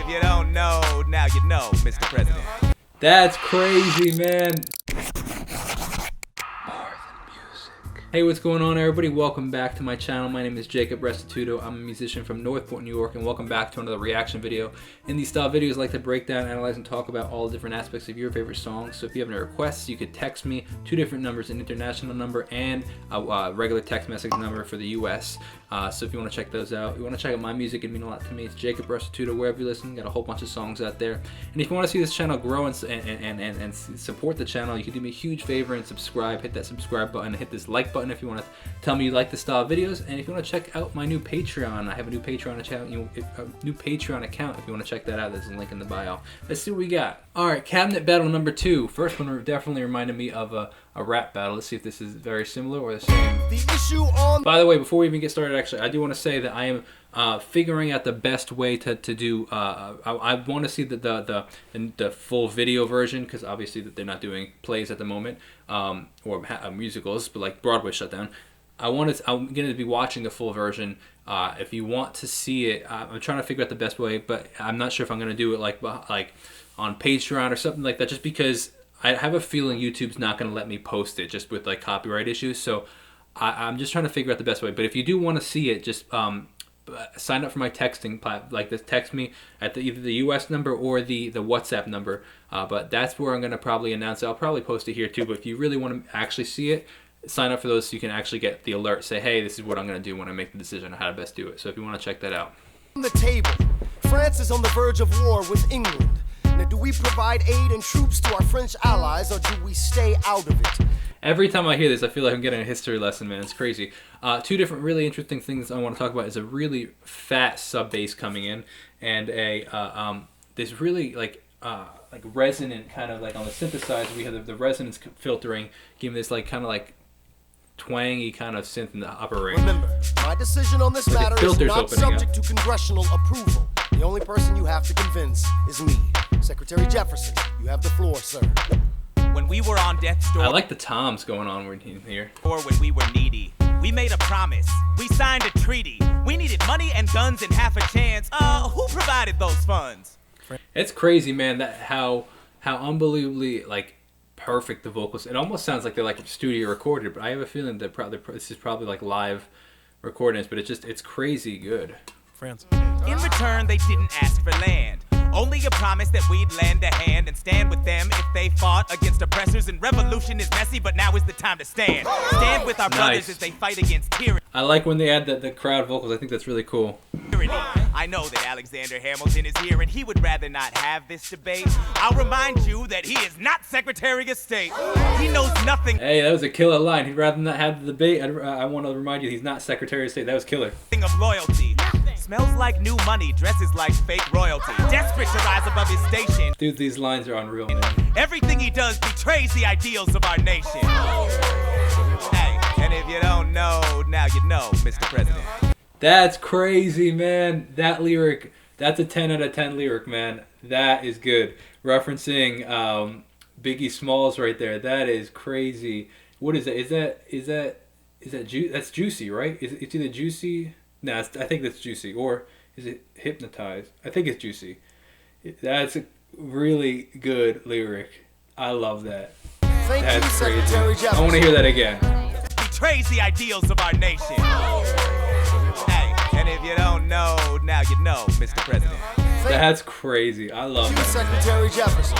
if you don't know, now you know, Mr. President. That's crazy, man. Hey, what's going on, everybody? Welcome back to my channel. My name is Jacob Restituto. I'm a musician from Northport, New York, and welcome back to another reaction video. In these style videos, I like to break down, analyze, and talk about all the different aspects of your favorite songs. So if you have any requests, you could text me two different numbers, an international number and a regular text message number for the US. So if you want to check those out, you want to check out my music, it'd mean a lot to me. It's Jacob Restituto, wherever you listen. Got a whole bunch of songs out there. And if you want to see this channel grow and support the channel, you can do me a huge favor and subscribe. Hit that subscribe button, hit this like button if you want to tell me you like the style of videos. And if you want to check out my new Patreon, I have a new Patreon account. If you want to check that out, there's a link in the bio. Let's see what we got. All right, cabinet battle number 2. First one definitely reminded me of a rap battle. Let's see if this is very similar or the same. By the way, before we even get started, actually, I do want to say that I am figuring out the best way to do. I want to see the full video version, because obviously that they're not doing plays at the moment, or musicals, but like Broadway shut down. I'm going to be watching the full version. If you want to see it, I'm trying to figure out the best way, but I'm not sure if I'm going to do it like on Patreon or something like that, just because I have a feeling YouTube's not going to let me post it just with like copyright issues. So I'm just trying to figure out the best way. But if you do want to see it, just sign up for my texting like this. Text me at either the US number or the WhatsApp number. But that's where I'm going to probably announce it. I'll probably post it here too. But if you really want to actually see it, sign up for those so you can actually get the alert. Say, hey, this is what I'm going to do when I make the decision on how to best do it. So if you want to check that out. On the table, France is on the verge of war with England. Now, do we provide aid and troops to our French allies, or do we stay out of it? Every time I hear this, I feel like I'm getting a history lesson, man. It's crazy. Two different really interesting things I want to talk about is a really fat sub bass coming in, and this really like resonant kind of like on the synthesizer. We have the resonance filtering, giving this like kind of like twangy kind of synth in the upper range. Remember, my decision on this matter is not subject to congressional approval. The only person you have to convince is me. Secretary Jefferson, you have the floor, sir. When we were on death's door, I like the toms going on here. Or when we were needy, we made a promise. We signed a treaty. We needed money and guns and half a chance. Who provided those funds? It's crazy, man, that how unbelievably like perfect the vocals. It almost sounds like they're like studio recorded, but I have a feeling that this is probably like live recordings. But it's crazy good. France. In return, they didn't ask for land. Only a promise that we'd lend a hand and stand with them if they fought against oppressors. And revolution is messy, but now is the time to stand. Stand with our brothers as they fight against tyranny. I like when they add the crowd vocals. I think that's really cool. I know that Alexander Hamilton is here and he would rather not have this debate. I'll remind you that he is not Secretary of State. He knows nothing. Hey, that was a killer line. He'd rather not have the debate. I want to remind you he's not Secretary of State. That was killer. Of loyalty. Smells like new money, dresses like fake royalty. Desperate to rise above his station. Dude, these lines are unreal, man. Everything he does betrays the ideals of our nation. Hey, and if you don't know, now you know, Mr. President. That's crazy, man. That lyric, that's a 10 out of 10 lyric, man. That is good. Referencing Biggie Smalls right there. That is crazy. What is that? That's Juicy, right? It's either Juicy. No, I think that's Juicy. Or is it Hypnotized? I think it's Juicy. That's a really good lyric. I love that. That's crazy. I want to hear that again. Betrays the ideals of our nation. Hey, and if you don't know, now you know, Mr. President. That's crazy. I love that. Secretary Jefferson.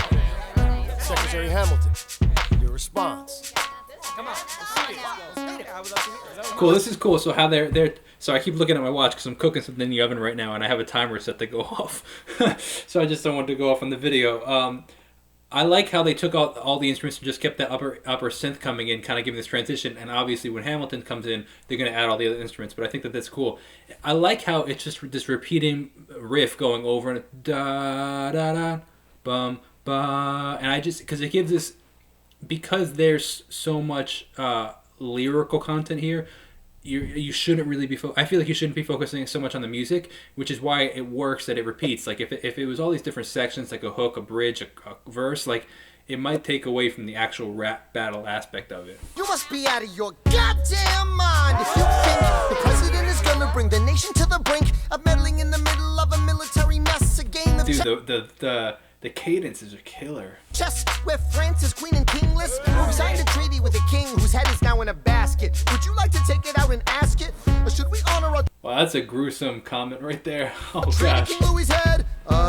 Secretary Hamilton. Your response. Come on, Cool. This is cool. So how they're so I keep looking at my watch because I'm cooking something in the oven right now, and I have a timer set to go off. So I just don't want to go off on the video. I like how they took out all the instruments and just kept that upper synth coming in, kind of giving this transition. And obviously, when Hamilton comes in, they're going to add all the other instruments. But I think that that's cool. I like how it's just this repeating riff going over and da da da, bum ba, and I just because it gives this. Because there's so much lyrical content here, you shouldn't really be. I feel like you shouldn't be focusing so much on the music, which is why it works that it repeats. Like if it was all these different sections, like a hook, a bridge, a verse, like it might take away from the actual rap battle aspect of it. You must be out of your goddamn mind if you think the president is gonna bring the nation to the brink of meddling in the middle of a military mess, a game Dude, the cadences are killer. Chess where France is queen and kingless. We signed a treaty with a king whose head is now in a basket. Would you like to take it out and ask it? Or should we honor our... Wow, that's a gruesome comment right there. Oh gosh. gosh. King Louis's head.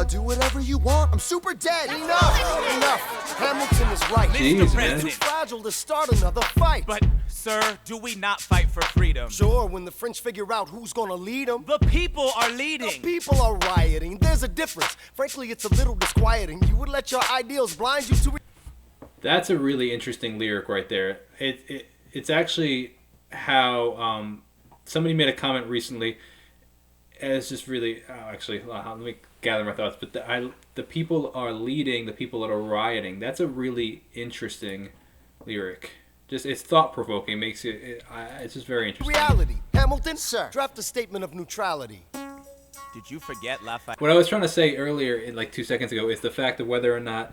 Do whatever you want. I'm super dead. Enough. Hamilton is right. Jeez, man. It's too fragile to start another fight. But, sir, do we not fight for freedom? Sure, when the French figure out who's gonna lead them. The people are leading. The people are rioting. There's a difference. Frankly, it's a little disquieting. You would let your ideals blind you to... That's a really interesting lyric right there. It's actually how somebody made a comment recently. It's just really let me gather my thoughts. But the people are leading, the people that are rioting. That's a really interesting lyric. Just it's thought provoking. Makes it's just very interesting. Reality, Hamilton, sir. Draft a statement of neutrality. Did you forget Lafayette? What I was trying to say earlier, like 2 seconds ago, is the fact of whether or not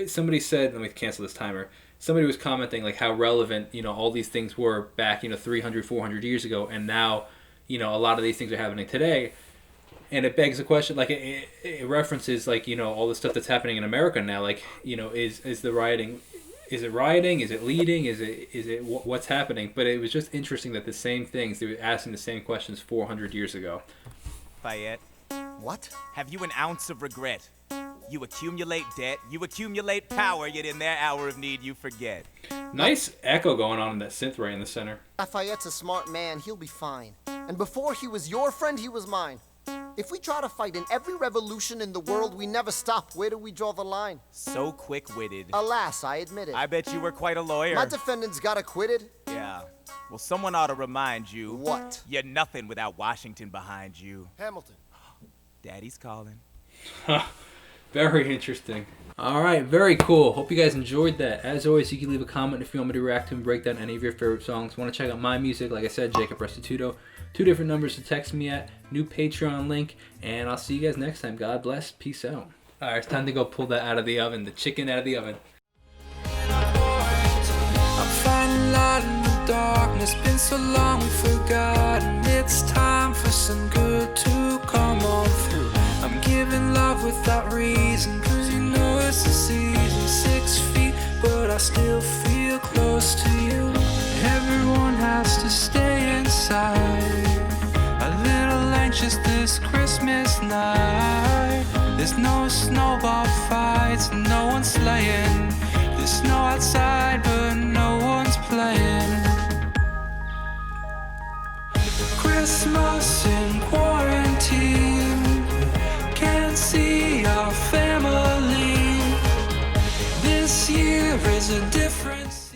somebody said, let me cancel this timer. Somebody was commenting like how relevant, all these things were back, 300, 400 years ago. And now, a lot of these things are happening today. And it begs the question, like it references like, all the stuff that's happening in America now. Like, is the rioting, is it rioting? Is it leading? Is it what's happening? But it was just interesting that the same things, they were asking the same questions 400 years ago. Lafayette. What? Have you an ounce of regret? You accumulate debt, you accumulate power, yet in their hour of need you forget. Nice echo going on in that synth right in the center. Lafayette's a smart man, he'll be fine. And before he was your friend, he was mine. If we try to fight in every revolution in the world, we never stop. Where do we draw the line? So quick-witted. Alas, I admit it. I bet you were quite a lawyer. My defendants got acquitted. Yeah. Well, someone ought to remind you. What? You're nothing without Washington behind you. Hamilton. Daddy's calling. Very interesting. All right, very cool. Hope you guys enjoyed that. As always, you can leave a comment if you want me to react to and break down any of your favorite songs. Want to check out my music? Like I said, Jacob Restituto. 2 different numbers to text me at. New Patreon link. And I'll see you guys next time. God bless. Peace out. All right, it's time to go pull that out of the oven. The chicken out of the oven. I'm finding light in the darkness. Been so long forgotten. It's time for some good to come on through. I'm giving love without reason, cause you know it's the season. 6 feet, but I still feel close to you. Everyone has to stay inside. A little anxious this Christmas night. There's no snowball fights, no one's slaying. There's snow outside, but no one's playing. Christmas in quarantine. Can't see our family. This year is a difference.